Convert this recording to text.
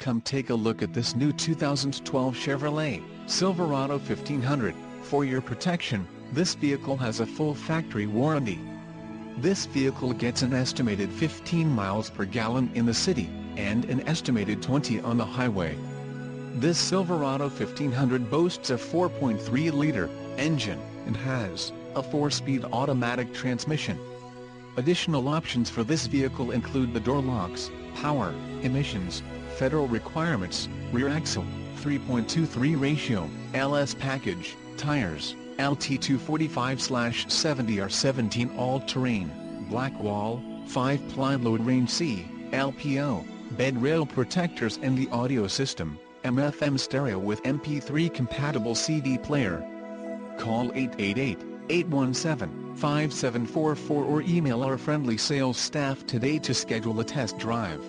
Come take a look at this new 2012 Chevrolet Silverado 1500. For your protection, this vehicle has a full factory warranty. This vehicle gets an estimated 15 miles per gallon in the city, and an estimated 20 on the highway. This Silverado 1500 boasts a 4.3-liter engine, and has a 4-speed automatic transmission. Additional options for this vehicle include the door locks, power, emissions, federal requirements, rear axle, 3.23 ratio, LS package, tires, LT 245/70R17 all-terrain, black wall, 5-ply load range C, LPO, bed rail protectors and the audio system, AM/FM stereo with MP3 compatible CD player. Call 888-817-5744 or email our friendly sales staff today to schedule a test drive.